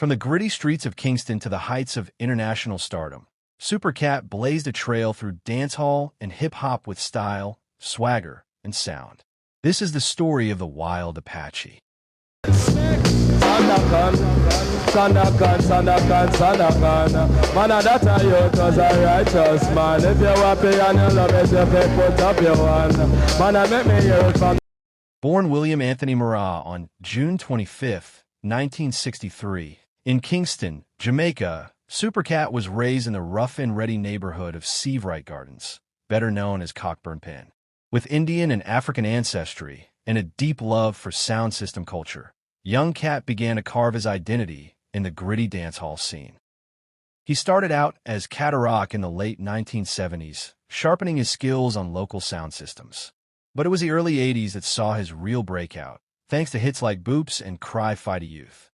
From the gritty streets of Kingston to the heights of international stardom, Supercat blazed a trail through dancehall and hip-hop with style, swagger, and sound. This is the story of the Wild Apache. Born William Anthony Maragh on June 25, 1963, in Kingston, Jamaica, Supercat was raised in the rough and ready neighborhood of Seavright Gardens, better known as Cockburn Pen. With Indian and African ancestry and a deep love for sound system culture, young Cat began to carve his identity in the gritty dancehall scene. He started out as Rock in the late 1970s, sharpening his skills on local sound systems. But it was the early 80s that saw his real breakout, thanks to hits like Boops and Cry Fighty Youth.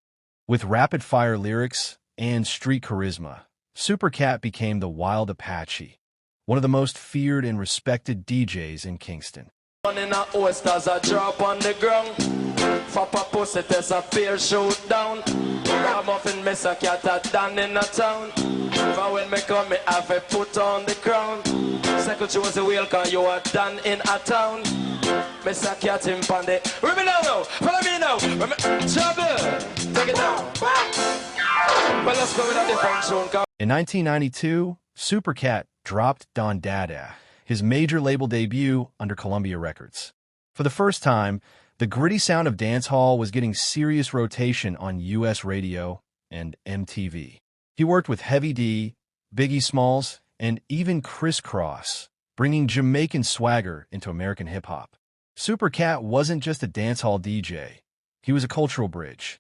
With rapid-fire lyrics and street charisma, Supercat became the Wild Apache, one of the most feared and respected DJs in Kingston. In a oysters a drop on the ground. Fappa pussy there's a fair showdown. Ragamuffin miss a cat a done in a town. But when me come me have a put on the crown. Second chose the wheel cause you are done in a town. Miss a cat in pande. Remember now, follow me now. Trouble, take it down. Well, let's go with a different tune. In 1992, Supercat dropped Dada, his major label debut under Columbia Records. For the first time, the gritty sound of dancehall was getting serious rotation on U.S. radio and MTV. He worked with Heavy D, Biggie Smalls, and even Kriss Kross, bringing Jamaican swagger into American hip-hop. Supercat wasn't just a dancehall DJ, he was a cultural bridge.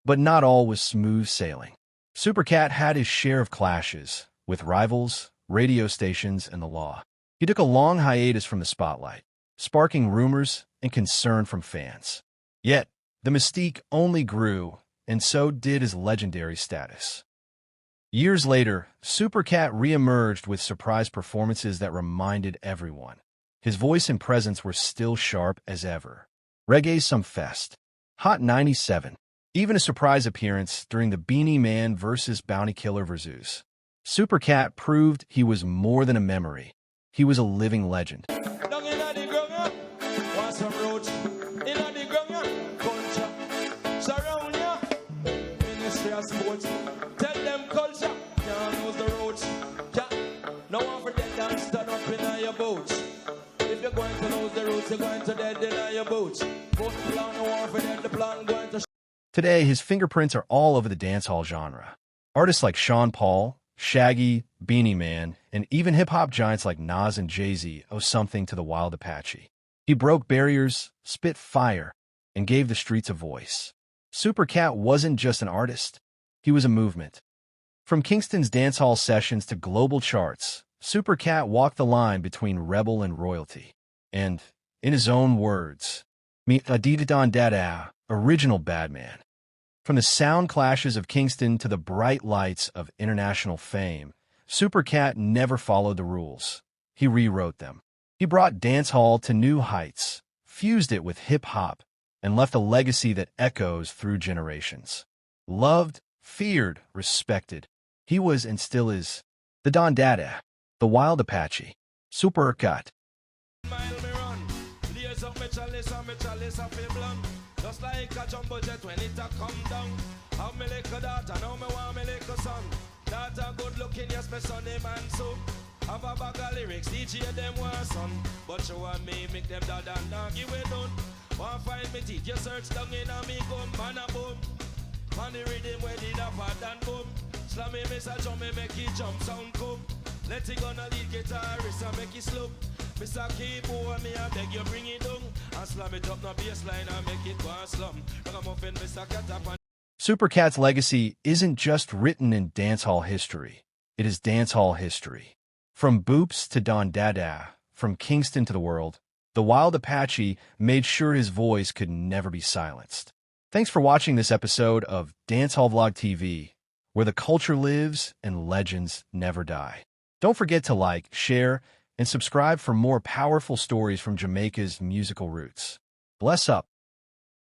But not all was smooth sailing. Supercat had his share of clashes with rivals, radio stations, and the law. He took a long hiatus from the spotlight, sparking rumors and concern from fans. Yet, the mystique only grew, and so did his legendary status. Years later, Supercat re-emerged with surprise performances that reminded everyone. His voice and presence were still sharp as ever. Reggae Some Fest, Hot 97, even a surprise appearance during the Beanie Man vs. Bounty Killer versus. Supercat proved he was more than a memory. He was a living legend. Today, his fingerprints are all over the dancehall genre. Artists like Sean Paul, Shaggy, Beanie Man, and even hip-hop giants like Nas and Jay-Z owe something to the Wild Apache. He broke barriers, spit fire, and gave the streets a voice. Supercat wasn't just an artist, he was a movement. From Kingston's dancehall sessions to global charts, Supercat walked the line between rebel and royalty. And, in his own words, "Me Adida Dada, original bad man." From the sound clashes of Kingston to the bright lights of international fame, Supercat never followed the rules. He rewrote them. He brought dancehall to new heights, fused it with hip-hop, and left a legacy that echoes through generations. Loved, feared, respected, he was and still is the Don Dada, the Wild Apache, Supercat. Just like a jumbo jet when it a come down. How me like a daughter, now me want me like a son. Daughter good looking, yes, my son him and so. Have a bag of lyrics, DJ them want son. But you and me make them dad and now give it done. Want find me teeth, you search down in a me gun, man a boom. Man the rhythm where the dapper and boom. Slam me miss a jump, me make it jump sound come. Let it gonna lead guitarist and make it slow. Mr. Keyboard, me I beg you bring it down. And slam it up no bassline and make it go and slum. Ragamuffin, Mr. Catap. Supercat's legacy isn't just written in dancehall history. It is dancehall history. From Boops to Don Dada, from Kingston to the world, the Wild Apache made sure his voice could never be silenced. Thanks for watching this episode of DancehallVlogTV, where the culture lives and legends never die. Don't forget to like, share, and subscribe for more powerful stories from Jamaica's musical roots. Bless up.